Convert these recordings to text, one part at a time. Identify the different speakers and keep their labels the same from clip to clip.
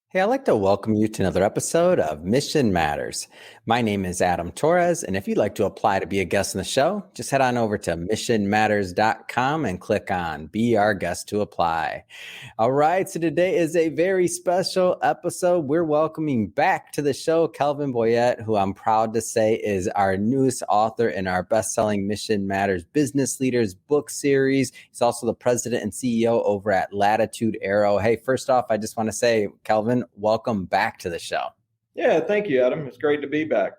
Speaker 1: Hey, I'd like to welcome you to another episode of Mission Matters. My name is Adam Torres, and if you'd like to apply to be a guest on the show, just head on over to missionmatters.com and click on Be Our Guest to Apply. All right, so today is a very special episode. We're welcoming back to the show Kelvin Boyette, who I'm proud to say is our newest author in our best-selling Mission Matters Business Leaders book series. He's also the president and CEO over at Latitude Aero. Hey, first off, I just want to say, Kelvin, welcome back to the show.
Speaker 2: Yeah, thank you, Adam. It's great to be back.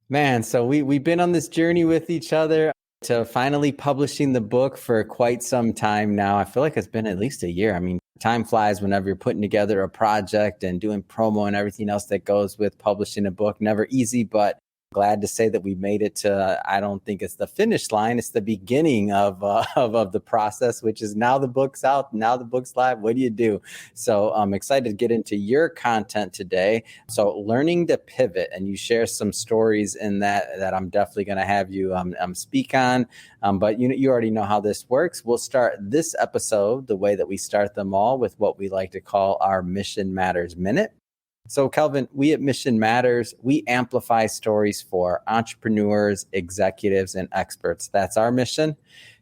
Speaker 1: Man, so we've been on this journey with each other to finally publishing the book for quite some time now. I feel like it's been at least a year. I mean, time flies whenever you're putting together a project and doing promo and everything else that goes with publishing a book. Never easy, but glad to say that we made it to, I don't think it's the finish line. It's the beginning of the process, which is now the book's out. Now the book's live. What do you do? So I'm excited to get into your content today. So learning to pivot, and you share some stories in that I'm definitely going to have you speak on. But you already know how this works. We'll start this episode the way that we start them all, with what we like to call our Mission Matters Minute. So, Kelvin, we at Mission Matters, we amplify stories for entrepreneurs, executives, and experts. That's our mission.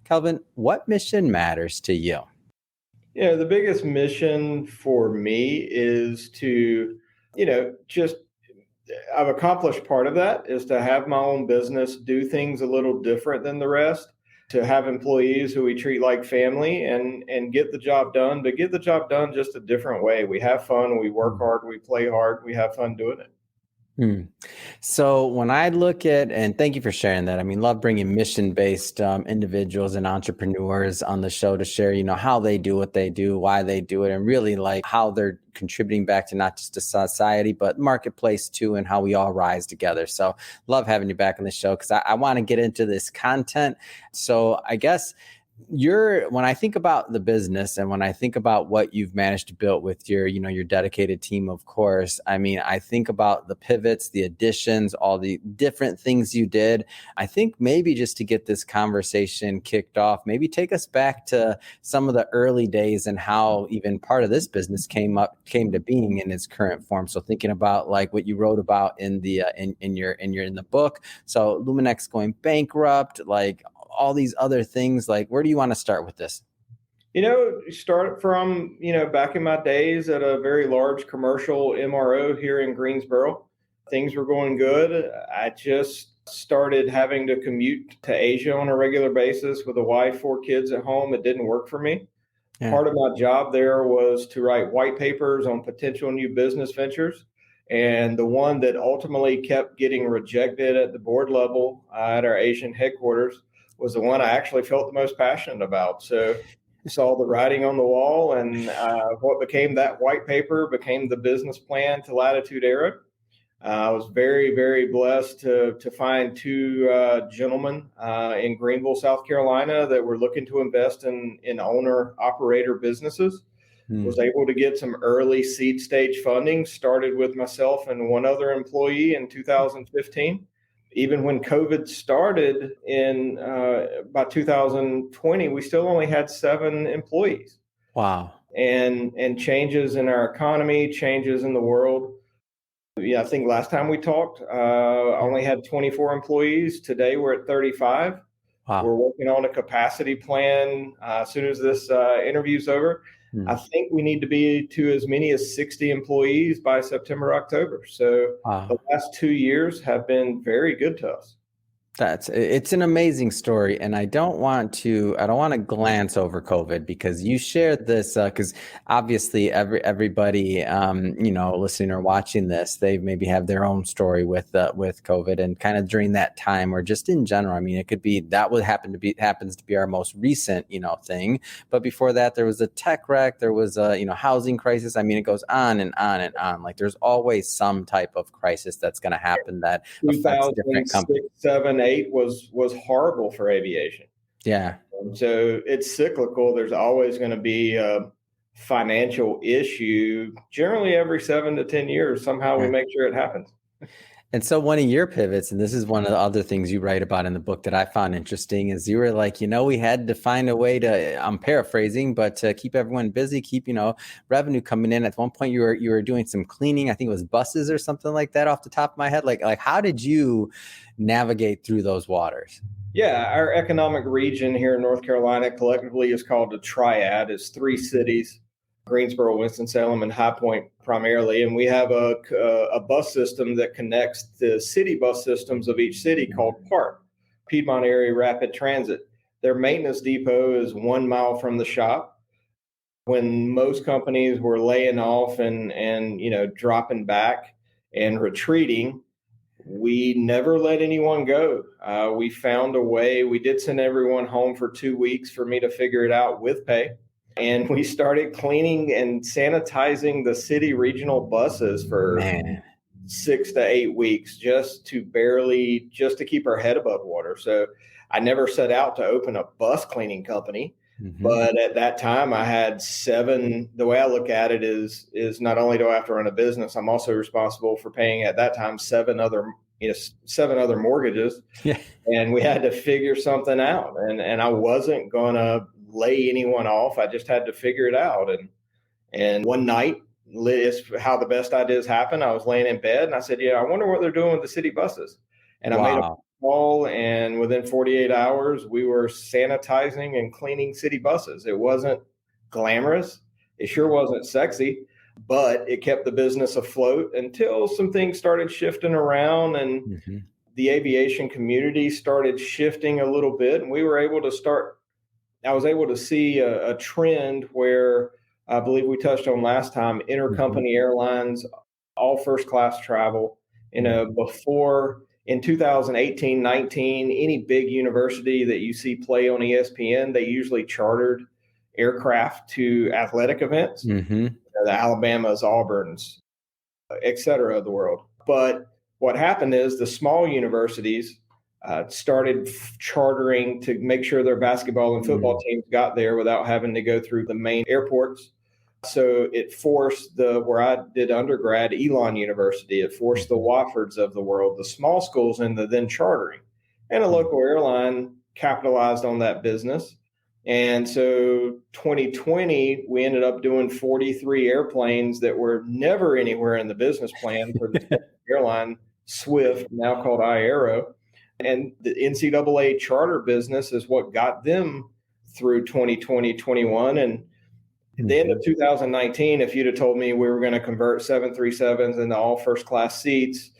Speaker 1: Kelvin, what mission matters to you?
Speaker 2: Yeah, the biggest mission for me is to, I've accomplished part of that is to have my own business, do things a little different than the rest, to have employees who we treat like family and get the job done, but get the job done just a different way. We have fun, we work hard, we play hard, we have fun doing it.
Speaker 1: So when I look at, and thank you for sharing that. I mean, love bringing mission-based individuals and entrepreneurs on the show to share, how they do what they do, why they do it, and really like how they're contributing back to not just to society, but marketplace too, and how we all rise together. So love having you back on the show because I want to get into this content. So I guess when I think about the business and when I think about what you've managed to build with your dedicated team, of course, I mean, I think about the pivots, the additions, all the different things you did. I think maybe just to get this conversation kicked off, maybe take us back to some of the early days and how even part of this business came to being in its current form. So thinking about like what you wrote about in the in the book. So Luminex going bankrupt, like all these other things, like where do you want to start with this?
Speaker 2: Start from, back in my days at a very large commercial MRO here in Greensboro. Things were going good. I just started having to commute to Asia on a regular basis with a wife, 4 kids at home. It didn't work for me. Yeah. Part of my job there was to write white papers on potential new business ventures. And the one that ultimately kept getting rejected at the board level at our Asian headquarters was the one I actually felt the most passionate about. So saw the writing on the wall, and what became that white paper became the business plan to Latitude Aero. I was very, very blessed to find 2 gentlemen in Greenville, South Carolina, that were looking to invest in owner-operator businesses. Was able to get some early seed stage funding, started with myself and one other employee in 2015. Even when COVID started in by 2020, we still only had 7 employees.
Speaker 1: Wow.
Speaker 2: And changes in our economy, changes in the world. Yeah, I think last time we talked, I only had 24 employees. Today we're at 35. Wow. We're working on a capacity plan as soon as this interview's over. I think we need to be to as many as 60 employees by September, October. So The last 2 years have been very good to us.
Speaker 1: It's an amazing story, and I don't want to glance over COVID, because you shared this because obviously everybody listening or watching this, they maybe have their own story with COVID, and kind of during that time, or just in general. I mean, it could be that happens to be our most recent thing, but before that there was a tech wreck, there was a housing crisis. I mean, it goes on and on and on. Like there's always some type of crisis that's going to happen that affects different companies.
Speaker 2: 2008 was horrible for aviation.
Speaker 1: Yeah.
Speaker 2: So it's cyclical. There's always going to be a financial issue. Generally, every 7 to 10 years, somehow we make sure it happens.
Speaker 1: And so one of your pivots, and this is one of the other things you write about in the book that I found interesting, is you were like, we had to find a way to, I'm paraphrasing, but to keep everyone busy, keep, revenue coming in. At one point you were doing some cleaning. I think it was buses or something like that off the top of my head. Like how did you navigate through those waters?
Speaker 2: Yeah, our economic region here in North Carolina collectively is called a triad. It's three cities: Greensboro, Winston-Salem, and High Point primarily. And we have a bus system that connects the city bus systems of each city called PART, Piedmont Area Rapid Transit. Their maintenance depot is 1 mile from the shop. When most companies were laying off and dropping back and retreating, we never let anyone go. We found a way. We did send everyone home for 2 weeks for me to figure it out with pay. And we started cleaning and sanitizing the city regional buses for 6 to 8 weeks just to keep our head above water. So I never set out to open a bus cleaning company. Mm-hmm. But at that time, I had 7. The way I look at it is not only do I have to run a business, I'm also responsible for paying at that time 7 other mortgages. Yeah. And we had to figure something out. And I wasn't going to lay anyone off. I just had to figure it out. And one night, is how the best ideas happen. I was laying in bed and I said, I wonder what they're doing with the city buses. And I made a call, and within 48 hours, we were sanitizing and cleaning city buses. It wasn't glamorous. It sure wasn't sexy, but it kept the business afloat until some things started shifting around and the aviation community started shifting a little bit. And I was able to see a trend where I believe we touched on last time, intercompany airlines, all first class travel. Before in 2018-19, any big university that you see play on ESPN, they usually chartered aircraft to athletic events, the Alabamas, Auburns, et cetera, of the world. But what happened is the small universities started chartering to make sure their basketball and football teams got there without having to go through the main airports. So it forced where I did undergrad, Elon University, it forced the Woffords of the world, the small schools, into then chartering. And a local airline capitalized on that business. And so 2020, we ended up doing 43 airplanes that were never anywhere in the business plan for the airline, Swift, now called iAero. And the NCAA charter business is what got them through 2020, 21. And at the end of 2019, if you'd have told me we were going to convert 737s into all first class seats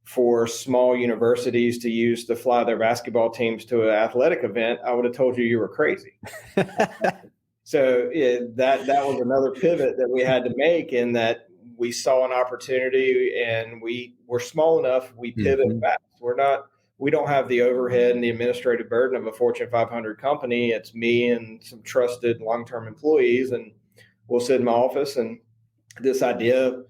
Speaker 2: for small universities to use to fly their basketball teams to an athletic event, I would have told you were crazy. So that was another pivot that we had to make, in that we saw an opportunity and we were small enough, we pivot fast. We don't have the overhead and the administrative burden of a Fortune 500 company. It's me and some trusted long-term employees, and we'll sit in my office, and this idea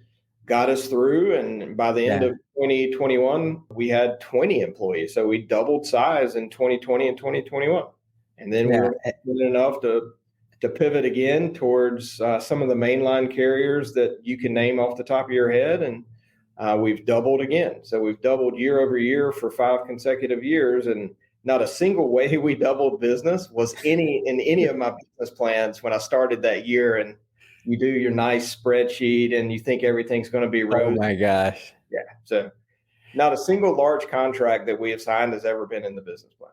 Speaker 2: got us through. And by the end of 2021, we had 20 employees. So we doubled size in 2020 and 2021. And then we were fortunate enough to pivot again towards some of the mainline carriers that you can name off the top of your head. And we've doubled again. So we've doubled year over year for 5 consecutive years. And not a single way we doubled business was in any of my business plans when I started that year. And you do your nice spreadsheet and you think everything's going to be rosy.
Speaker 1: Oh my gosh.
Speaker 2: Yeah. So not a single large contract that we have signed has ever been in the business plan.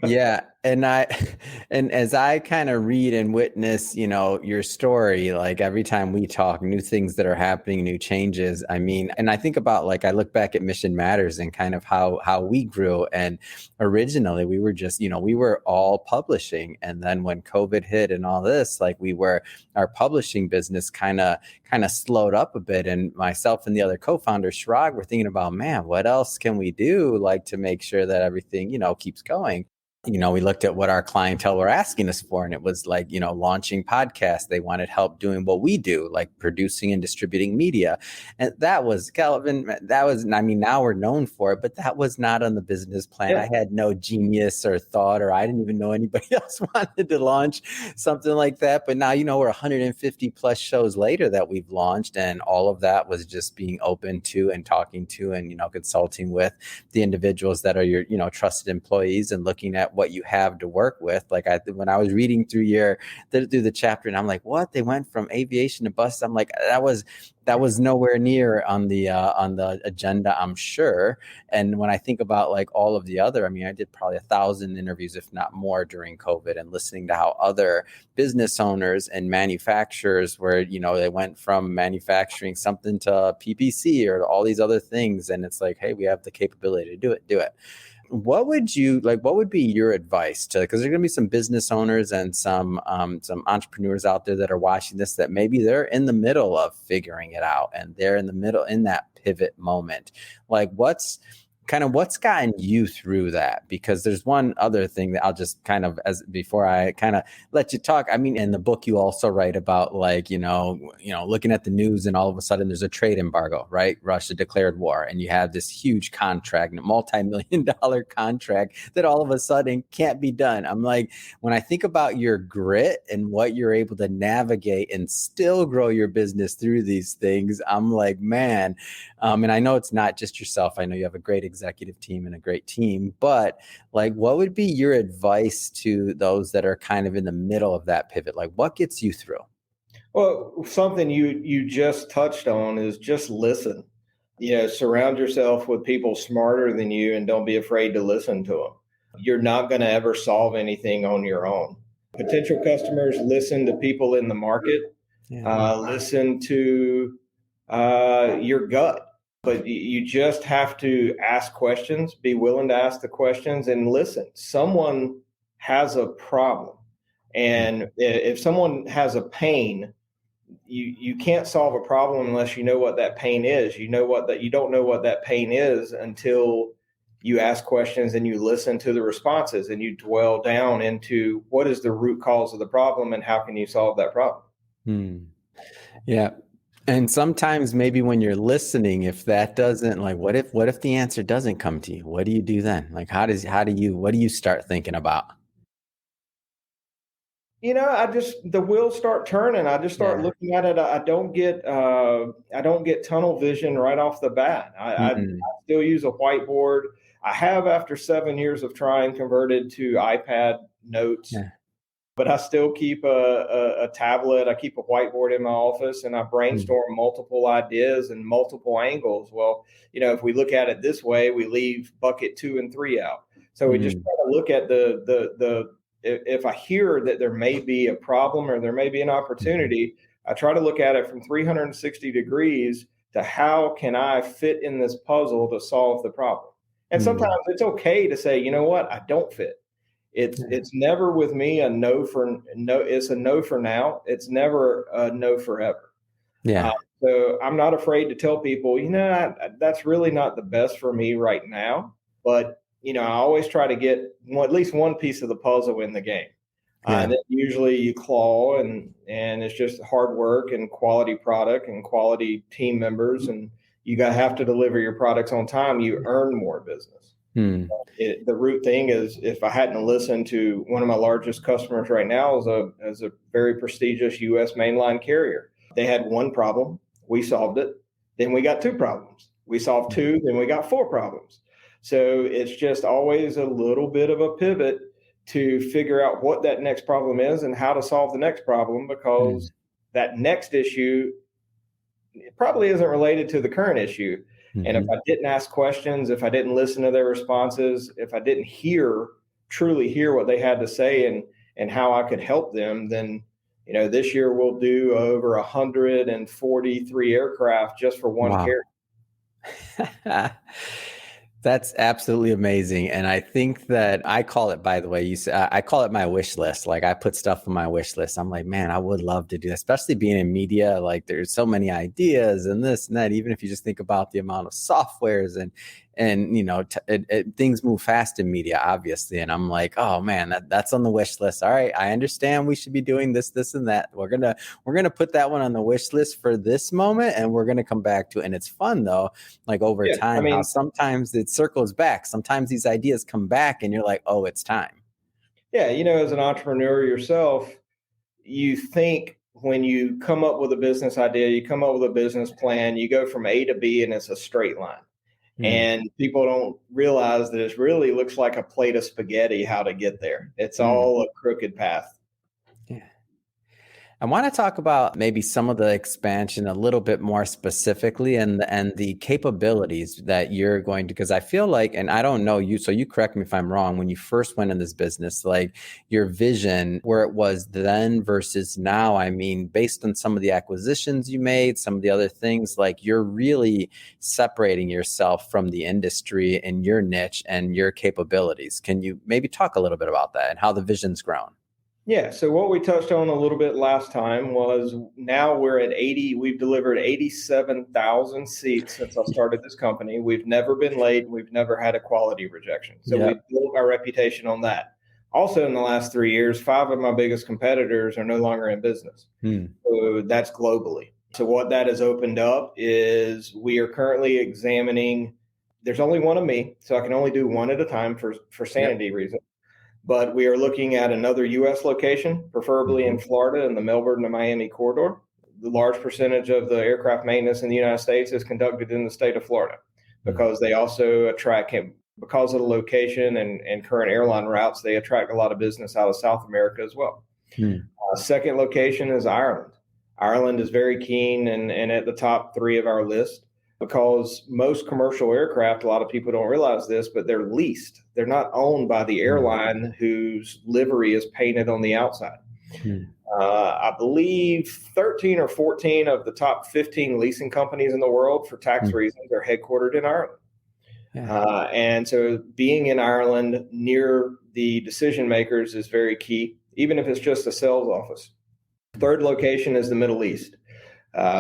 Speaker 1: Yeah. And as I kind of read and witness, your story, like every time we talk, new things that are happening, new changes. I mean, and I think about, like, I look back at Mission Matters and kind of how we grew. And originally we were just, we were all publishing. And then when COVID hit and all this, like our publishing business kind of slowed up a bit. And myself and the other co-founder, Shrag, were thinking about, man, what else can we do, like, to make sure that everything, keeps going. we looked at what our clientele were asking us for, and it was like, launching podcasts. They wanted help doing what we do, like producing and distributing media. And that was, Calvin, now we're known for it, but that was not on the business plan.
Speaker 2: Yeah.
Speaker 1: I had no genius or thought, or I didn't even know anybody else wanted to launch something like that. But now, we're 150 plus shows later that we've launched, and all of that was just being open to and talking to and, consulting with the individuals that are your, trusted employees and looking at what you have to work with. Like when I was reading through the chapter, and I'm like, what? They went from aviation to bus. I'm like, that was nowhere near on the agenda, I'm sure. And when I think about like all of the other, I did probably 1,000 interviews, if not more, during COVID, and listening to how other business owners and manufacturers where, they went from manufacturing something to PPC or all these other things. And it's like, hey, we have the capability to do it. What would be your advice to, because there's going to be some business owners and some entrepreneurs out there that are watching this, that maybe they're in the middle of figuring it out and they're in the middle in that pivot moment. Like what's gotten you through that? Because there's one other thing that I'll just before I kind of let you talk. In the book, you also write about like, looking at the news and all of a sudden there's a trade embargo, right? Russia declared war, and you have this huge contract, a multi-million-dollar contract that all of a sudden can't be done. I'm like, when I think about your grit and what you're able to navigate and still grow your business through these things, I'm like, man, and I know it's not just yourself. I know you have a great executive team and a great team, but like, what would be your advice to those that are kind of in the middle of that pivot? Like, what gets you through?
Speaker 2: Well, something you just touched on is just listen. Surround yourself with people smarter than you, and don't be afraid to listen to them. You're not going to ever solve anything on your own. Potential customers, listen to people in the market. Listen to your gut. But you just have to ask questions, be willing to ask the questions, and listen. Someone has a problem. And if someone has a pain, you can't solve a problem unless you know what that pain is. You don't know what that pain is until you ask questions and you listen to the responses and you dwell down into what is the root cause of the problem and how can you solve that problem.
Speaker 1: Yeah. And sometimes maybe when you're listening, if that doesn't, like, what if the answer doesn't come to you? What do you do then? Like, what do you start thinking about?
Speaker 2: The wheels start turning. I just start looking at it. I don't get tunnel vision right off the bat. I still use a whiteboard. I have, after 7 years of trying, converted to iPad notes. Yeah. But I still keep a tablet. I keep a whiteboard in my office, and I brainstorm multiple ideas and multiple angles. Well, if we look at it this way, we leave bucket 2 and 3 out. So we just try to look at if I hear that there may be a problem or there may be an opportunity, I try to look at it from 360 degrees to how can I fit in this puzzle to solve the problem. And sometimes it's okay to say, you know what, I don't fit. It's never with me a no for no. It's a no for now. It's never a no forever.
Speaker 1: Yeah.
Speaker 2: So I'm not afraid to tell people, that's really not the best for me right now. But I always try to get at least one piece of the puzzle in the game. And then usually you claw, and it's just hard work and quality product and quality team members, and you have to deliver your products on time. You earn more business. The root thing is, if I hadn't listened to one of my largest customers right now is a very prestigious U.S. mainline carrier. They had one problem. We solved it. Then we got 2 problems. We solved 2. Then we got 4 problems. So it's just always a little bit of a pivot to figure out what that next problem is and how to solve the next problem, because that next issue probably isn't related to the current issue. And if I didn't ask questions, if I didn't listen to their responses, if I didn't truly hear what they had to say and how I could help them, then, this year we'll do over 143 aircraft just for one carrier.
Speaker 1: That's absolutely amazing. And I think that I call it, by the way, I call it my wish list. Like, I put stuff on my wish list. I'm like, man, I would love to do that, especially being in media. Like, there's so many ideas and this and that, even if you just think about the amount of softwares and things move fast in media, obviously. And I'm like, oh man, that's on the wish list. All right, I understand we should be doing this, and that. We're gonna put that one on the wish list for this moment, and we're gonna come back to it. And it's fun though, like over time, how sometimes it circles back. Sometimes these ideas come back, and you're like, oh, it's time.
Speaker 2: Yeah, as an entrepreneur yourself, you think when you come up with a business idea, you come up with a business plan, you go from A to B and it's a straight line. And people don't realize that it really looks like a plate of spaghetti, how to get there. It's all a crooked path.
Speaker 1: Yeah. I want to talk about maybe some of the expansion a little bit more specifically and the capabilities that you're going to, because I feel like, and I don't know you, so you correct me if I'm wrong, when you first went in this business, like your vision where it was then versus now, I mean, based on some of the acquisitions you made, some of the other things, like you're really separating yourself from the industry and your niche and your capabilities. Can you maybe talk a little bit about that and how the vision's grown?
Speaker 2: Yeah. So what we touched on a little bit last time was now we're at 80. We've delivered 87,000 seats since I started this company. We've never been late. We've never had a quality rejection. So we've built our reputation on that. Also, in the last 3 years, 5 of my biggest competitors are no longer in business. So that's globally. So what that has opened up is we are currently examining. There's only one of me, so I can only do one at a time for sanity reasons. But we are looking at another U.S. location, preferably in Florida in the Melbourne to Miami corridor. The large percentage of the aircraft maintenance in the United States is conducted in the state of Florida because they also attract, because of the location and current airline routes, they attract a lot of business out of South America as well. Second location is Ireland. Ireland is very keen and at the top 3 of our list. Because most commercial aircraft, a lot of people don't realize this, but they're leased. They're not owned by the airline whose livery is painted on the outside. I believe 13 or 14 of the top 15 leasing companies in the world for tax reasons are headquartered in Ireland. And so being in Ireland near the decision makers is very key, even if it's just a sales office. Third location is the Middle East.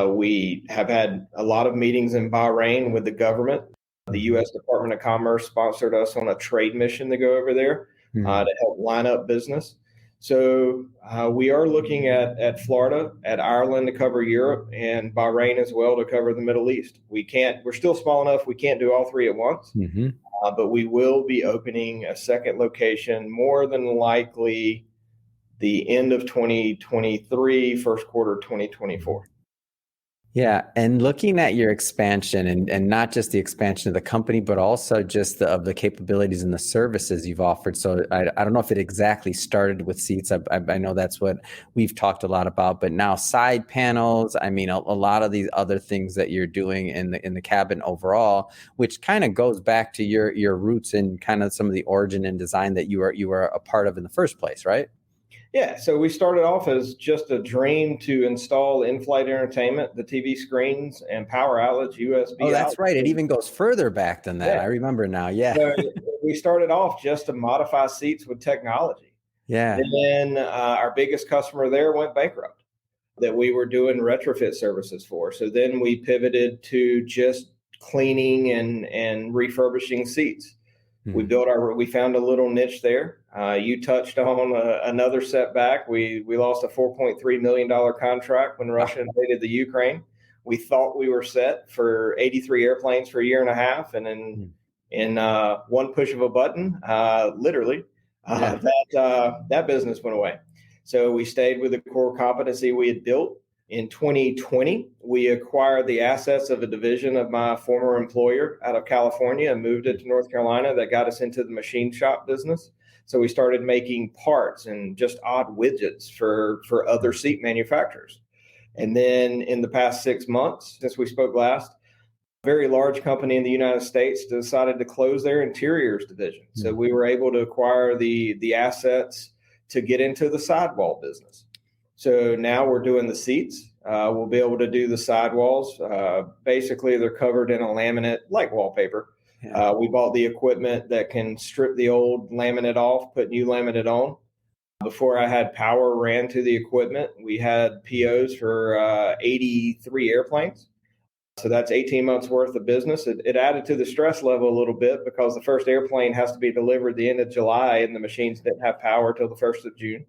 Speaker 2: We have had a lot of meetings in Bahrain with the government. The U.S. Department of Commerce sponsored us on a trade mission to go over there to help line up business. So we are looking at Florida, at Ireland to cover Europe, and Bahrain as well to cover the Middle East. We're still small enough, we can't do all 3 at once, but we will be opening a second location more than likely the end of 2023, first quarter 2024.
Speaker 1: Yeah. And looking at your expansion and not just the expansion of the company, but also just of the capabilities and the services you've offered. So I don't know if it exactly started with seats. I know that's what we've talked a lot about, but now side panels, I mean, a lot of these other things that you're doing in the cabin overall, which kind of goes back to your roots and kind of some of the origin and design that you were a part of in the first place, right?
Speaker 2: Yeah, so we started off as just a dream to install in-flight entertainment, the TV screens and power outlets, USB.
Speaker 1: Oh, that's right. It even goes further back than that. Yeah. I remember now. Yeah.
Speaker 2: So we started off just to modify seats with technology.
Speaker 1: Yeah.
Speaker 2: And then our biggest customer there went bankrupt that we were doing retrofit services for. So then we pivoted to just cleaning and refurbishing seats. We found a little niche there. You touched on another setback. We lost a $4.3 million contract when Russia invaded the Ukraine. We thought we were set for 83 airplanes for a year and a half. And then in one push of a button, literally, that business went away. So we stayed with the core competency we had built. In 2020, we acquired the assets of a division of my former employer out of California and moved it to North Carolina. That got us into the machine shop business. So we started making parts and just odd widgets for other seat manufacturers. And then in the past 6 months, since we spoke last, a very large company in the United States decided to close their interiors division. So we were able to acquire the assets to get into the sidewall business. So now we're doing the seats. We'll be able to do the sidewalls. Basically, they're covered in a laminate like wallpaper. Yeah. We bought the equipment that can strip the old laminate off, put new laminate on. Before I had power ran to the equipment, we had POs for 83 airplanes. So that's 18 months worth of business. It added to the stress level a little bit because the first airplane has to be delivered the end of July and the machines didn't have power till the 1st of June.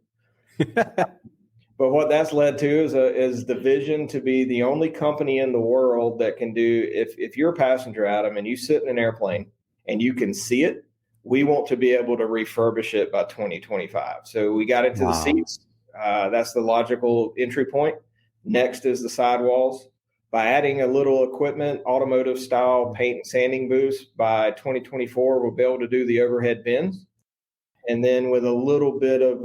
Speaker 2: But what that's led to is the vision to be the only company in the world that can do, if you're a passenger, Adam, and you sit in an airplane and you can see it, we want to be able to refurbish it by 2025. So we got into the seats. That's the logical entry point. Next is the sidewalls. By adding a little equipment, automotive style paint and sanding booths, by 2024, we'll be able to do the overhead bins. And then with a little bit of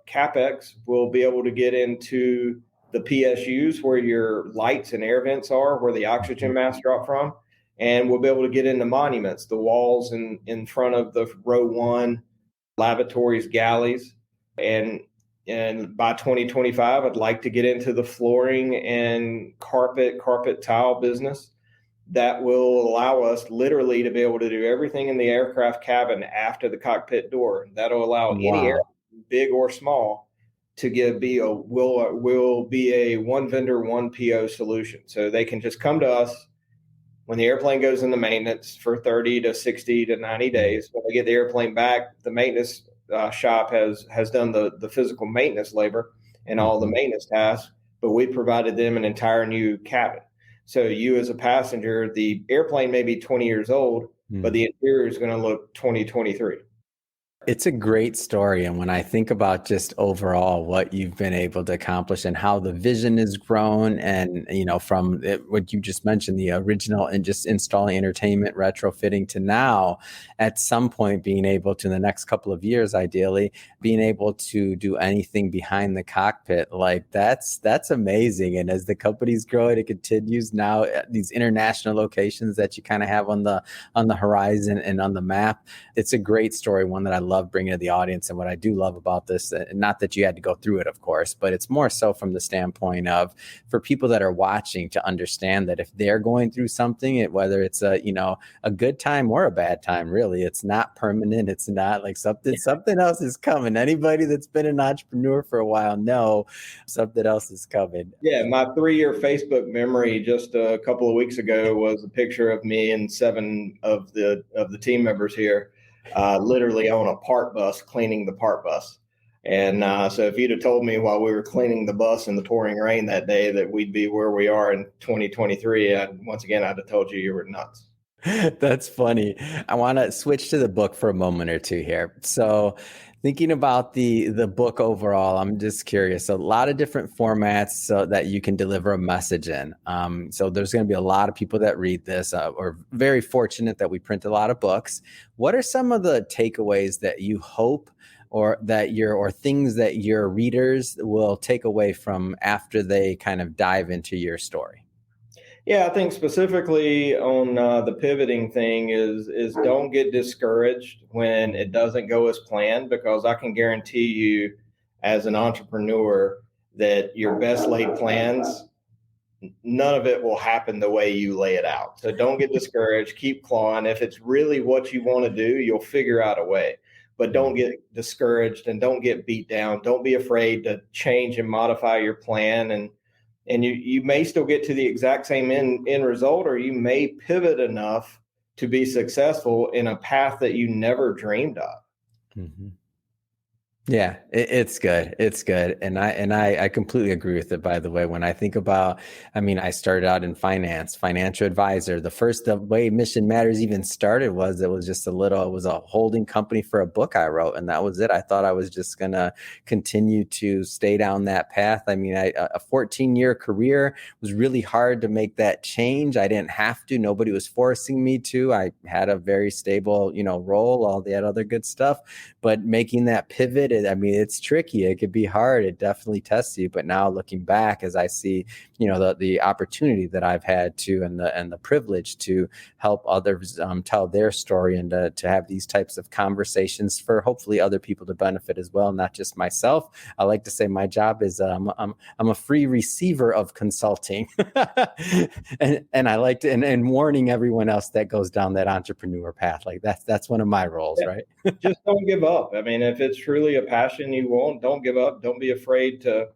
Speaker 2: CapEx, we'll be able to get into the PSUs where your lights and air vents are, where the oxygen masks drop from. And we'll be able to get into monuments, the walls in front of the row 1, lavatories, galleys. And by 2025, I'd like to get into the flooring and carpet tile business that will allow us literally to be able to do everything in the aircraft cabin after the cockpit door. That'll allow any aircraft, big or small, to will be a one vendor, one PO solution. So they can just come to us when the airplane goes into maintenance for 30 to 60 to 90 days. When they get the airplane back, the maintenance shop has done the physical maintenance labor and all the maintenance tasks, but we provided them an entire new cabin. So you as a passenger, the airplane may be 20 years old, but the interior is going to look 2023.
Speaker 1: It's a great story. And when I think about just overall what you've been able to accomplish and how the vision has grown and, from what you just mentioned, the original and just installing entertainment, retrofitting to now at some point being able to, in the next couple of years, ideally, being able to do anything behind the cockpit, like that's amazing. And as the company's growing, it continues now these international locations that you kind of have on the horizon and on the map. It's a great story, one that I love bringing to the audience. And what I do love about this, not that you had to go through it, of course, but it's more so from the standpoint of for people that are watching to understand that if they're going through something, whether it's a good time or a bad time, really, it's not permanent. It's not like something else is coming. Anybody that's been an entrepreneur for a while know something else is coming. Yeah,
Speaker 2: my 3-year Facebook memory just a couple of weeks ago was a picture of me and 7 of the team members here. Literally on a park bus, cleaning the park bus. And so if you'd have told me while we were cleaning the bus in the pouring rain that day that we'd be where we are in 2023, I'd have told you were nuts.
Speaker 1: That's funny. I want to switch to the book for a moment or two here. So thinking about the book overall, I'm just curious, a lot of different formats so that you can deliver a message in. So there's going to be a lot of people that read this. We're very fortunate that we print a lot of books. What are some of the takeaways that you hope or things that your readers will take away from after they kind of dive into your story?
Speaker 2: Yeah, I think specifically on the pivoting thing is don't get discouraged when it doesn't go as planned, because I can guarantee you as an entrepreneur that your best laid plans, none of it will happen the way you lay it out. So don't get discouraged, keep clawing. If it's really what you want to do, you'll figure out a way. But don't get discouraged and don't get beat down. Don't be afraid to change and modify your plan. And you may still get to the exact same end result, or you may pivot enough to be successful in a path that you never dreamed of.
Speaker 1: Mm-hmm. Yeah, it's good. It's good. And I completely agree with it, by the way. When I think about, I started out in finance, financial advisor. The way Mission Matters even started was it was a holding company for a book I wrote. And that was it. I thought I was just going to continue to stay down that path. A 14-year career was really hard to make that change. I didn't have to. Nobody was forcing me to. I had a very stable, role, all that other good stuff. But making that pivot, it's tricky. It could be hard. It definitely tests you. But now looking back, as I see, the opportunity that I've had to and the privilege to help others tell their story and to have these types of conversations for hopefully other people to benefit as well, not just myself. I like to say my job is I'm a free receiver of consulting, and I like to and warning everyone else that goes down that entrepreneur path. Like that's one of my roles, right?
Speaker 2: Just don't give up. If it's truly a passion you want, don't give up. Don't be afraid to,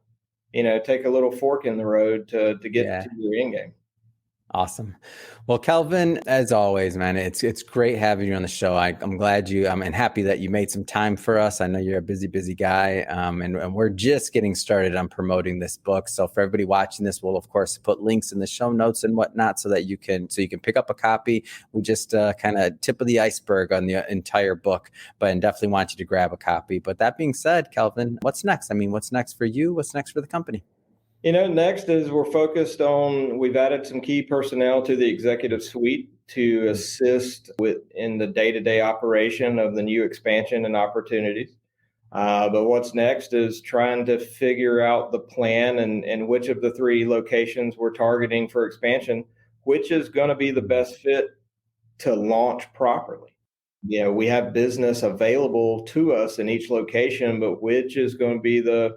Speaker 2: take a little fork in the road to get to your end game.
Speaker 1: Awesome. Well, Kelvin, as always, man, it's great having you on the show. I'm glad and happy that you made some time for us. I know you're a busy guy, and we're just getting started on promoting this book. So for everybody watching this, we'll of course put links in the show notes and whatnot so that you can pick up a copy. We just kind of tip of the iceberg on the entire book, but and definitely want you to grab a copy. But that being said, Kelvin, what's next? I mean, what's next for you? What's next for the company?
Speaker 2: Next is we've added some key personnel to the executive suite to assist in the day-to-day operation of the new expansion and opportunities. But what's next is trying to figure out the plan and which of the 3 locations we're targeting for expansion, which is going to be the best fit to launch properly. We have business available to us in each location, but which is going to be the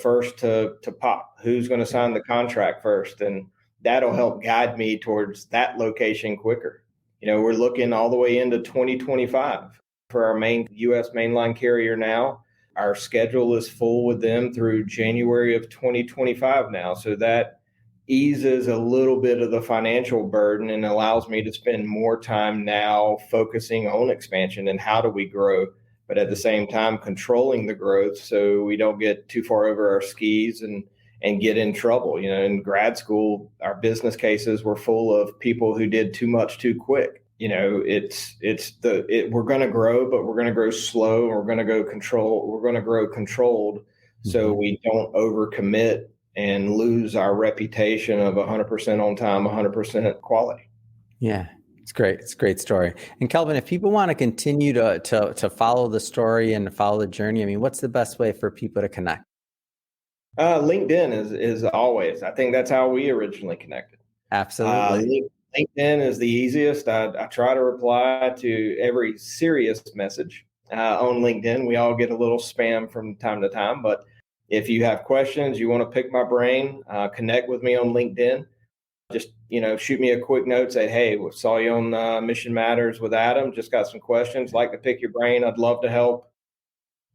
Speaker 2: first to pop, who's going to sign the contract first, and that'll help guide me towards that location quicker. We're looking all the way into 2025 for our main U.S. mainline carrier now. Our schedule is full with them through January of 2025 now, so that eases a little bit of the financial burden and allows me to spend more time now focusing on expansion and how do we grow, but at the same time controlling the growth so we don't get too far over our skis and get in trouble. In grad school, our business cases were full of people who did too much too quick. We're going to grow, but we're going to grow slow. We're going to grow controlled, so we don't overcommit and lose our reputation of 100% on time, 100% quality.
Speaker 1: Yeah. It's great. It's a great story. And Kelvin, if people want to continue to follow the story and follow the journey, I mean, what's the best way for people to connect?
Speaker 2: LinkedIn is always. I think that's how we originally connected.
Speaker 1: Absolutely.
Speaker 2: LinkedIn is the easiest. I try to reply to every serious message on LinkedIn. We all get a little spam from time to time, but if you have questions, you want to pick my brain, connect with me on LinkedIn. Just, shoot me a quick note, say, hey, saw you on Mission Matters with Adam. Just got some questions, like to pick your brain. I'd love to help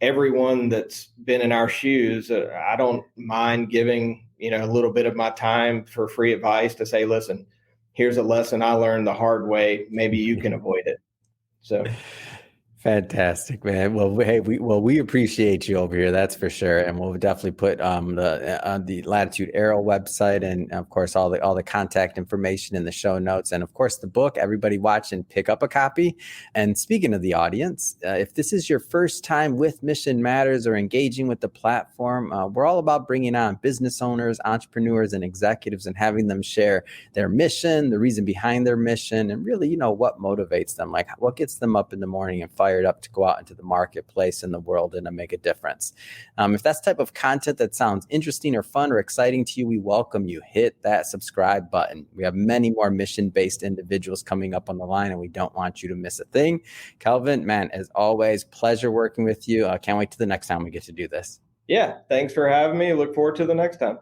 Speaker 2: everyone that's been in our shoes. I don't mind giving, a little bit of my time for free advice to say, listen, here's a lesson I learned the hard way. Maybe you can avoid it. So.
Speaker 1: Fantastic, man. Well, we appreciate you over here. That's for sure. And we'll definitely put the Latitude Aero website and of course all the contact information in the show notes. And of course the book. Everybody watch and pick up a copy. And speaking of the audience, if this is your first time with Mission Matters or engaging with the platform, we're all about bringing on business owners, entrepreneurs, and executives and having them share their mission, the reason behind their mission, and really, what motivates them, like what gets them up in the morning and fired up to go out into the marketplace in the world and to make a difference. If that's the type of content that sounds interesting or fun or exciting to you, we welcome you. Hit that subscribe button. We have many more mission-based individuals coming up on the line, and we don't want you to miss a thing. Kelvin, man, as always, pleasure working with you. I can't wait till the next time we get to do this.
Speaker 2: Yeah, thanks for having me. Look forward to the next time.